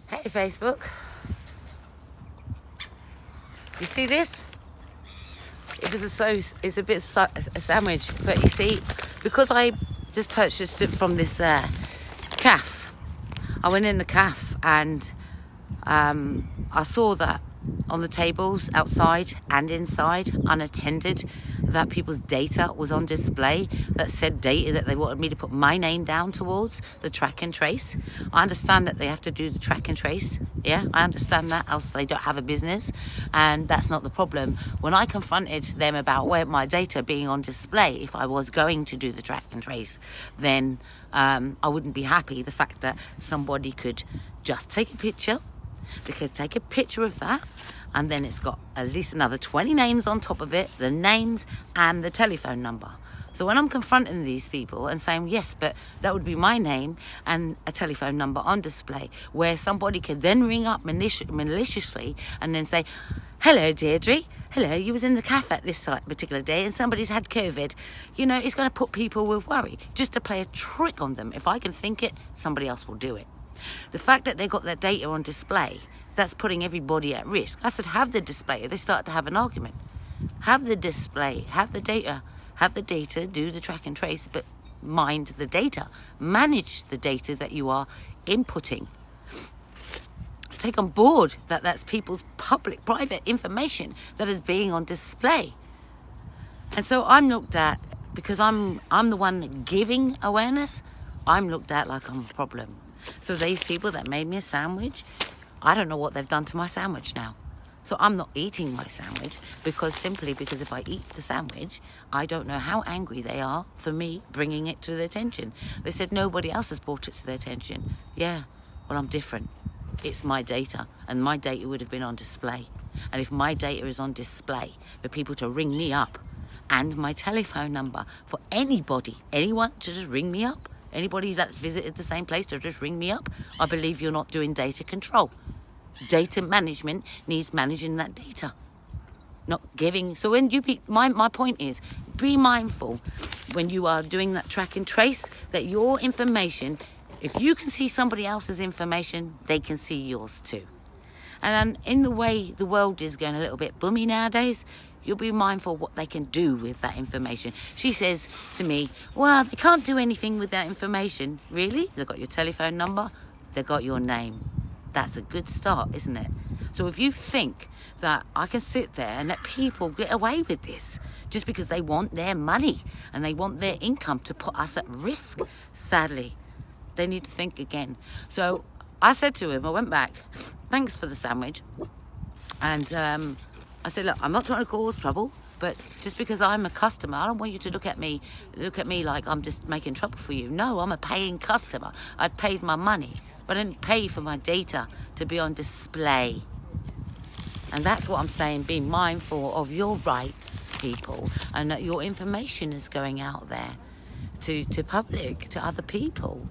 Hey Facebook, you see this? It's a bit a sandwich, but you see, because I just purchased it from this calf, I went in the calf and I saw that on the tables outside and inside, unattended, that people's data was on display, that said data that they wanted me to put my name down towards the track and trace. I understand that they have to do the track and trace. Yeah, I understand that, else they don't have a business, and that's not the problem. When I confronted them about where my data being on display, if I was going to do the track and trace, then I wouldn't be happy. The fact that somebody could just take a picture, they could take a picture of that, and then it's got at least another 20 names on top of it, the names and the telephone number. So when I'm confronting these people and saying, yes, but that would be my name and a telephone number on display, where somebody could then ring up maliciously and then say, hello, Deirdre. Hello, you was in the cafe at this particular day and somebody's had COVID. You know, it's going to put people with worry. Just to play a trick on them. If I can think it, somebody else will do it. The fact that they got their data on display, that's putting everybody at risk. I said, have the display. They start to have an argument. Have the display, have the data, do the track and trace, but mind the data. Manage the data that you are inputting. Take on board that that's people's public, private information that is being on display. And so I'm looked at, because I'm the one giving awareness, I'm looked at like I'm a problem. So these people that made me a sandwich, I don't know what they've done to my sandwich now. So I'm not eating my sandwich because if I eat the sandwich, I don't know how angry they are for me bringing it to their attention. They said nobody else has brought it to their attention. Yeah, well, I'm different. It's my data, and my data would have been on display. And if my data is on display for people to ring me up, and my telephone number for anyone to just ring me up, anybody that visited the same place to just ring me up, I believe you're not doing data control. Data management needs managing that data, not giving. So when my point is, be mindful when you are doing that track and trace that your information, if you can see somebody else's information, they can see yours too. And in the way the world is going a little bit boomy nowadays, you'll be mindful what they can do with that information. She says to me, well, they can't do anything with that information. Really? They've got your telephone number, they've got your name. That's a good start, isn't it? So if you think that I can sit there and let people get away with this just because they want their money and they want their income to put us at risk, sadly, they need to think again. So I said to him, I went back, thanks for the sandwich. And I said, look, I'm not trying to cause trouble, but just because I'm a customer, I don't want you to look at me like I'm just making trouble for you. No, I'm a paying customer. I'd paid my money, but I didn't pay for my data to be on display. And that's what I'm saying, be mindful of your rights, people, and that your information is going out there to public, to other people.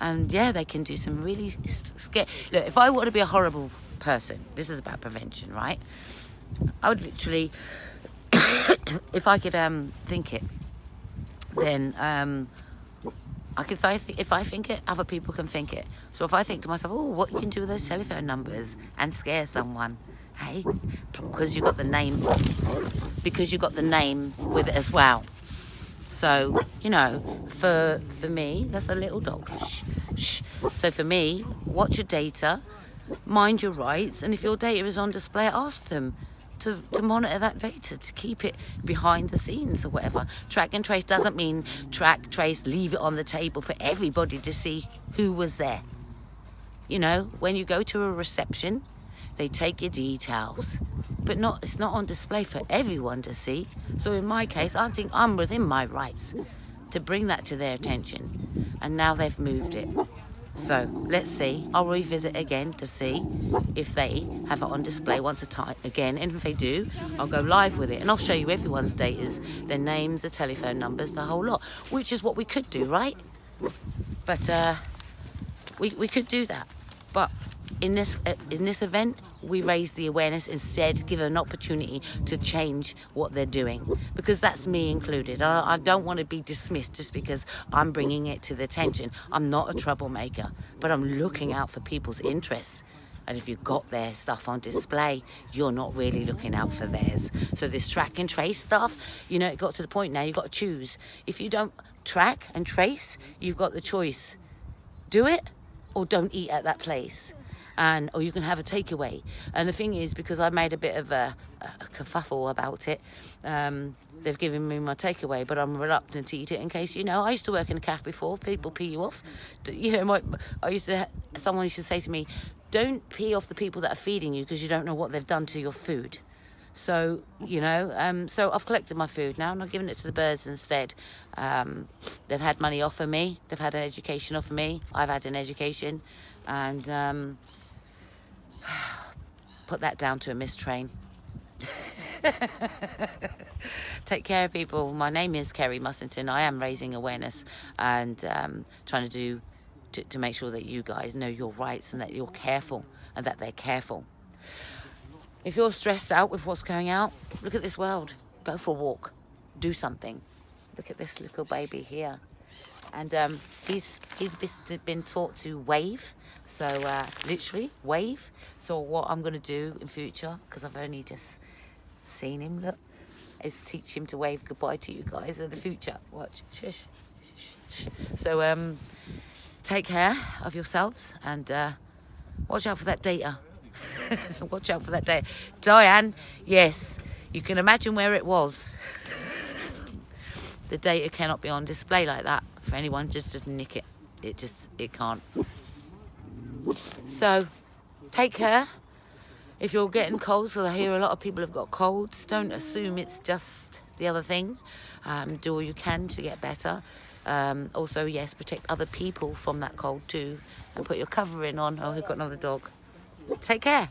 And yeah, they can do some really scary. Look, if I were to be a horrible person, this is about prevention, right? I would literally, if I could think it, then if I think it, other people can think it. So if I think to myself, oh, what you can do with those telephone numbers and scare someone, hey, because you got the name with it as well. So, you know, for me, that's a little dog. Shh. So for me, watch your data, mind your rights, and if your data is on display, ask them to monitor that data, to keep it behind the scenes or whatever. Track and trace doesn't mean track, trace, leave it on the table for everybody to see who was there. You know, when you go to a reception, they take your details, but it's not on display for everyone to see. So in my case, I think I'm within my rights to bring that to their attention. And now they've moved it. So let's see. I'll revisit again to see if they have it on display once a time again. And if they do, I'll go live with it. And I'll show you everyone's datas, their names, their telephone numbers, the whole lot. Which is what we could do, right? But we could do that. But in this event, we raise the awareness, instead give an opportunity to change what they're doing, because that's me included. I don't want to be dismissed just because I'm bringing it to the attention. I'm not a troublemaker, but I'm looking out for people's interests. And if you've got their stuff on display, you're not really looking out for theirs. So this track and trace stuff, you know, it got to the point now you've got to choose. If you don't track and trace, you've got the choice. Do it or don't eat at that place. Or you can have a takeaway. And the thing is, because I made a bit of a kerfuffle about it, they've given me my takeaway, but I'm reluctant to eat it in case, you know, I used to work in a cafe before, people pee you off. You know, someone used to say to me, don't pee off the people that are feeding you because you don't know what they've done to your food. So, you know, so I've collected my food now and I've given it to the birds instead. They've had money offer me, they've had an education offer me, I've had an education, and put that down to a mistrain. Take care, people. My name is Kerry Mussington. I am raising awareness and trying to make sure that you guys know your rights and that you're careful and that they're careful. If you're stressed out with what's going out, look at this world. Go for a walk. Do something. Look at this little baby here. And he's been taught to wave. So literally wave. So what I'm going to do in future, because I've only just seen him, look, is teach him to wave goodbye to you guys in the future. Watch. Shush. Shush. So take care of yourselves and watch out for that data. Watch out for that data. Diane, yes, you can imagine where it was. The data cannot be on display like that for anyone. Just nick it. It can't. So take care. If you're getting colds, because I hear a lot of people have got colds, don't assume it's just the other thing. Do all you can to get better. Also, yes, protect other people from that cold too, and put your covering on. Oh, we've got another dog. Take care.